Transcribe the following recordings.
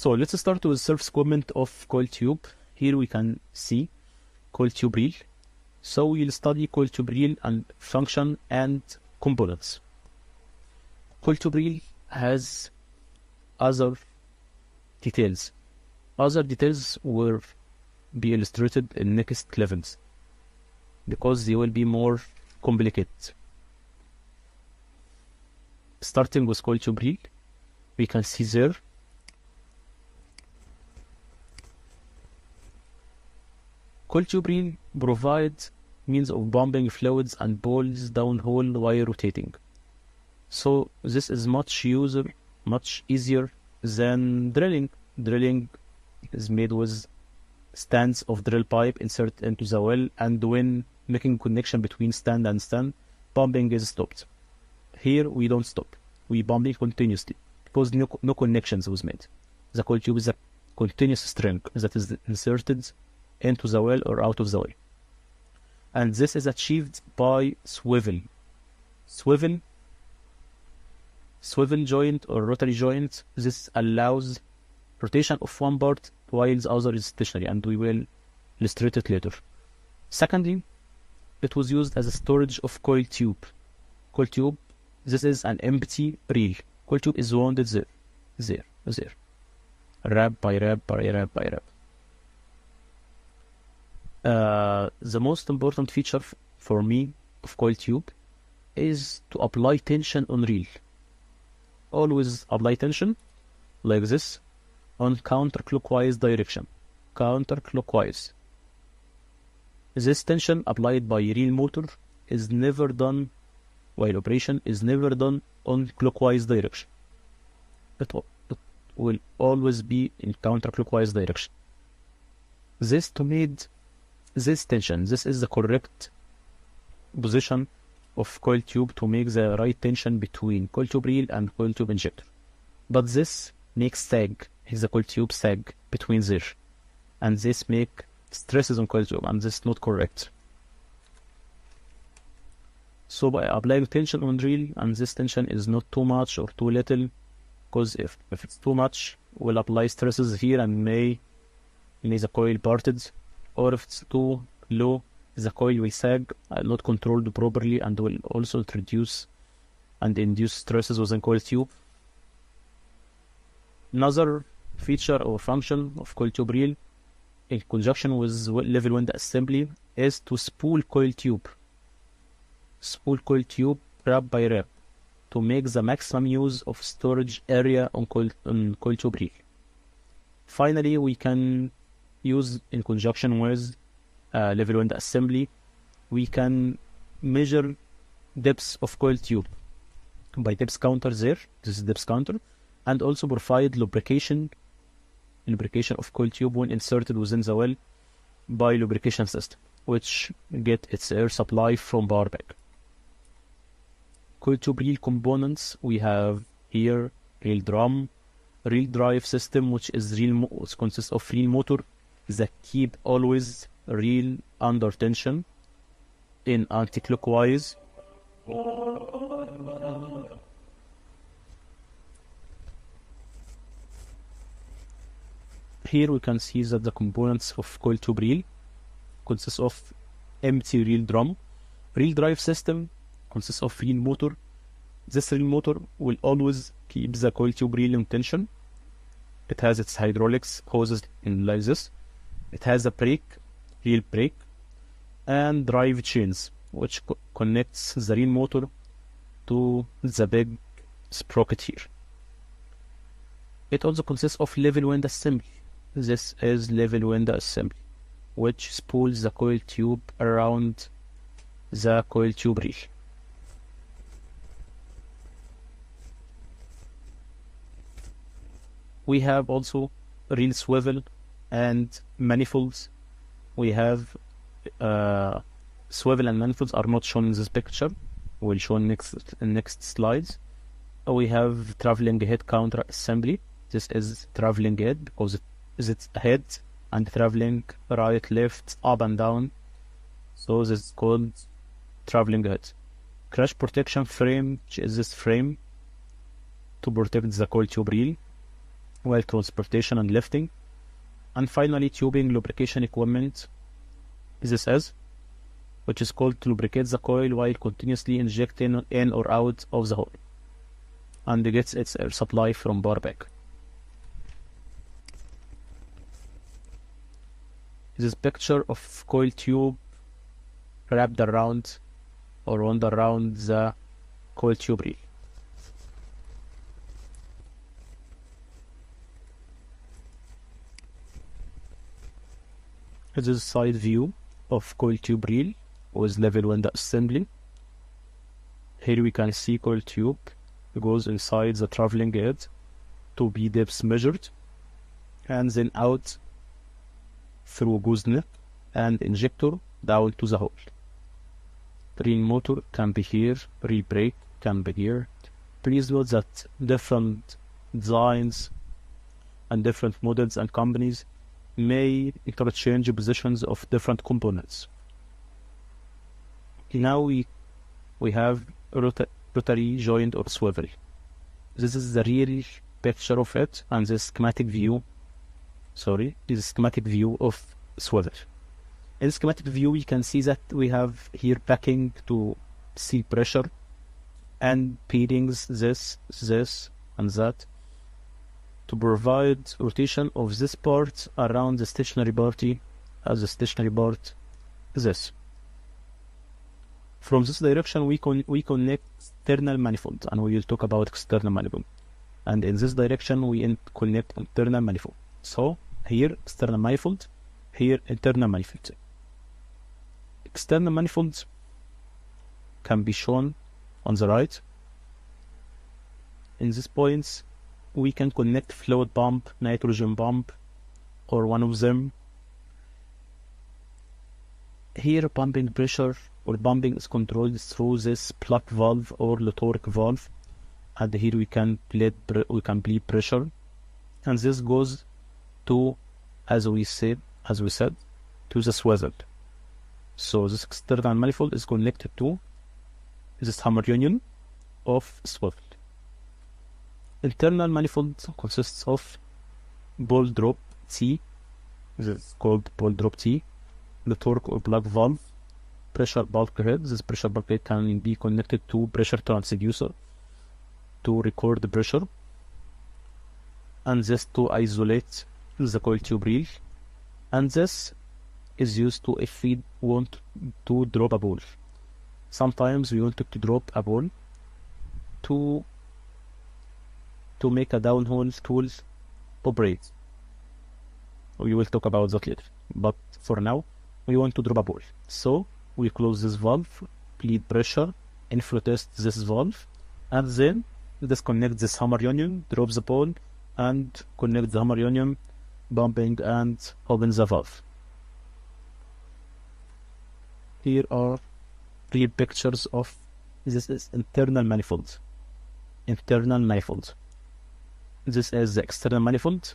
So let's start with surface equipment of coil tube. Here we can see coil tube reel. So we'll study coil tube reel and function and components. Coil tube reel has other details. Other details will be illustrated in next levels because they will be more complicated. Starting with coil tube reel, we can see there coil tube reel provides means of pumping fluids and balls downhole while rotating. So this is much easier than drilling. Drilling is made with stands of drill pipe inserted into the well, and when making connection between stand and stand, pumping is stopped. Here we don't stop. We pump it continuously because no connections was made. The coil tube is a continuous string that is inserted into the well or out of the well. And this is achieved by swivel joint or rotary joint. This allows rotation of one part while the other is stationary, and we will illustrate it later. Secondly, it was used as a storage of coil tube. Coil tube, this is an empty reel. Coil tube is wounded there, wrap by wrap by wrap by wrap. The most important feature for me of coil tube is to apply tension on reel. Always apply tension like this on counterclockwise direction. Counterclockwise. This tension applied by reel motor is never done while operation, is never done on clockwise direction. It will always be in counterclockwise direction. This to make this tension, this is the correct position of coil tube to make the right tension between coil tube reel and coil tube injector. But this makes sag, the coil tube sag between there, and this make stresses on coil tube, and this is not correct. So by applying tension on reel, and this tension is not too much or too little, because if it's too much, we'll apply stresses here and may the coil parted, or if it's too low, the coil will sag, not controlled properly, and will also introduce and induce stresses within coil tube. Another feature or function of coil tube reel in conjunction with level 1 assembly is to spool coil tube. Spool coil tube wrap by wrap to make the maximum use of storage area on coil tube reel. Finally, we can use in conjunction with level 1 assembly, we can measure depths of coil tube by depth counter there. This is depth counter, and also provide lubrication of coil tube when inserted within the well by lubrication system, which get its air supply from power bank. Coil tube reel components, we have here reel drum, reel drive system, which consists of reel motor that keep always reel under tension in anti-clockwise. Here we can see that the components of coil tube reel consists of empty reel drum. Reel drive system consists of reel motor. This reel motor will always keep the coil tube reel in tension. It has its hydraulics hoses in like this. It has a brake, reel brake, and drive chains, which connects the reel motor to the big sprocket here. It also consists of level 1 assembly. This is level 1 assembly, which spools the coil tube around the coil tube reel. We have also reel swivel and manifolds. We have swivel and manifolds are not shown in this picture. We'll show next slides. We have traveling head counter assembly. This is traveling head because it's head and traveling right, left, up and down. So this is called traveling head. Crash protection frame, which is this frame to protect the coil tube reel. while transportation and lifting. And finally, tubing lubrication equipment. This is, which is called to lubricate the coil while continuously injecting in or out of the hole, and it gets its air supply from bar back. This picture of coil tube wrapped around or wound around the coil tube reel. This is a side view of coil tube reel with level 1 assembly. Here we can see coil tube goes inside the traveling head to be depths measured, and then out through gooseneck and injector down to the hole. Reel motor can be here, reel brake can be here. Please note that different designs and different models and companies may interchange positions of different components. Now we have rotary joint or swivel. This is the real picture of it, and this schematic view. This is schematic view of swivel. In the schematic view, we can see that we have here backing to seal pressure and bearings, this, and that, to provide rotation of this part around the stationary party, as the stationary part is this. From this direction, we connect external manifold, and we will talk about external manifold. And in this direction, we connect internal manifold. So here external manifold, here internal manifold. External manifolds can be shown on the right. In these points, we can connect fluid pump, nitrogen pump, or one of them. Here pumping pressure or pumping is controlled through this plug valve or Letorque valve, and here we can bleed pressure, and this goes to, as we said, to the swivel. So this external manifold is connected to this hammer union of swivel. Internal manifold consists of ball drop T, this is called ball drop T, Letorque or plug valve, pressure bulkhead. This pressure bulkhead can be connected to pressure transducer to record the pressure, and this to isolate the coil tube reel, and this is used to if we want to drop a ball. Sometimes we want to drop a ball to make a downhole tool operate. We will talk about that later, but for now we want to drop a ball. So we close this valve, bleed pressure, inflow test this valve, and then disconnect this hammer union, drop the ball, and connect the hammer union, bumping and open the valve. Here are real pictures of this is internal manifold. This is the external manifold,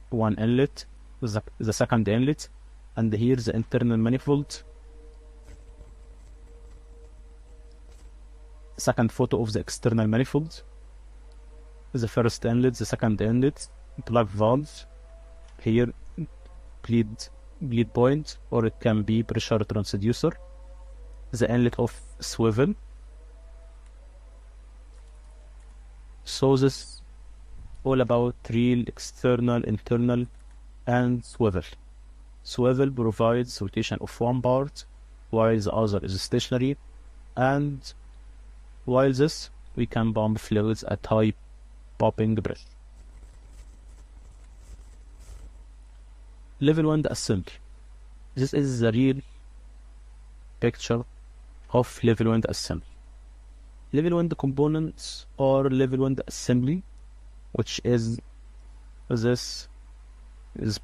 one inlet, the second inlet, and here the internal manifold. Second photo of the external manifold. The first inlet, the second inlet, plug valve. Here, bleed point, or it can be pressure transducer. The inlet of swivel. So this all about real, external, internal, and swivel. Swivel provides rotation of one part, while the other is stationary, and while this, we can pump fluids at high popping pressure. Level 1 assembly. This is the real picture of level 1 assembly. Level 1 components or level 1 assembly, which is this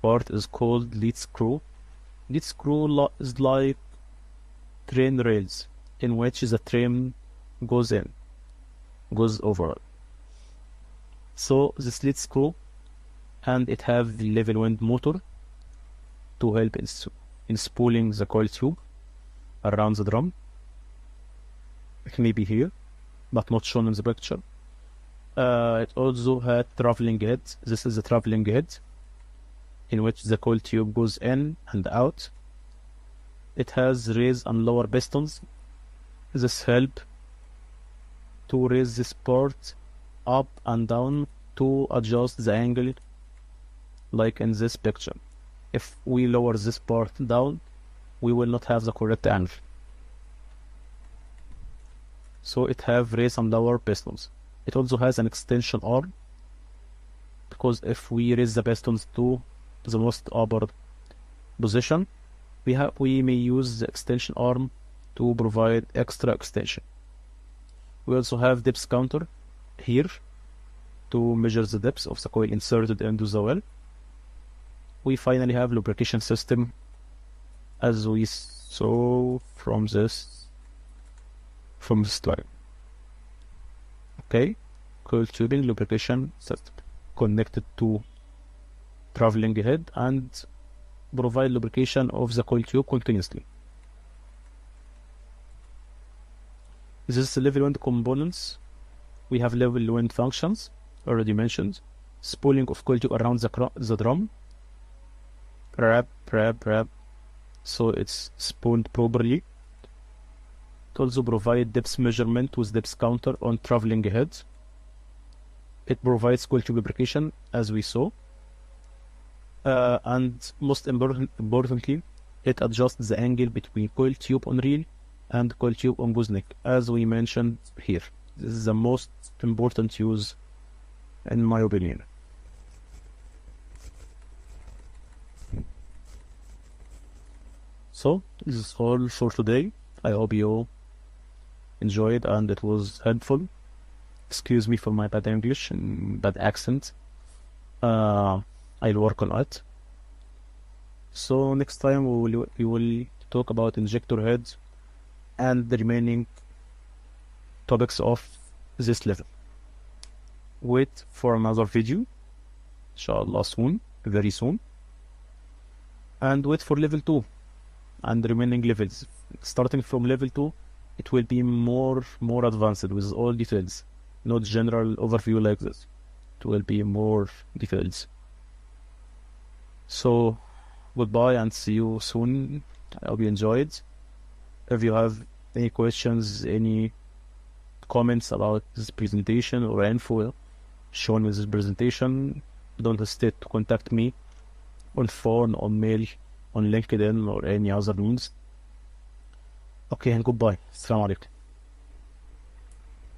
part is called lead screw. Lead screw is like train rails in which the train goes over. So this lead screw, and it have the level 1 motor to help in spooling the coil tube around the drum. It may be here, but not shown in the picture. It also had traveling head. This is the traveling head in which the coil tube goes in and out. It has raise and lower pistons. This help to raise this part up and down to adjust the angle, like in this picture. If we lower this part down, we will not have the correct angle. So it have raise and lower pistons. It also has an extension arm, because if we raise the pistons to the most upper position, we may use the extension arm to provide extra extension. We also have depth counter here to measure the depth of the coil inserted into the well. We finally have lubrication system, as we saw from this slide. Okay, coil tubing lubrication system connected to traveling head and provide lubrication of the coil tube continuously. This is the level 1 components. We have level 1 functions already mentioned. Spooling of coil tube around the drum. Wrap, so it's spooled properly. It also provides depth measurement with depth counter on traveling head. It provides coil tube lubrication, as we saw. And most importantly, it adjusts the angle between coil tube on reel and coil tube on gooseneck, as we mentioned here. This is the most important use, in my opinion. So this is all for today. I hope you enjoyed and it was helpful. Excuse me for my bad English and bad accent. I'll work on it. So next time we will talk about injector heads and the remaining topics of this level. Wait for another video, inshallah soon, very soon. And wait for level 2 and the remaining levels. Starting from level 2, it will be more advanced with all details, not general overview like this. It will be more details. So goodbye and see you soon. I hope you enjoyed. If you have any questions, any comments about this presentation or info shown with this presentation, don't hesitate to contact me on phone, on mail, on LinkedIn or any other means. Okay, and goodbye. Assalamu alaikum.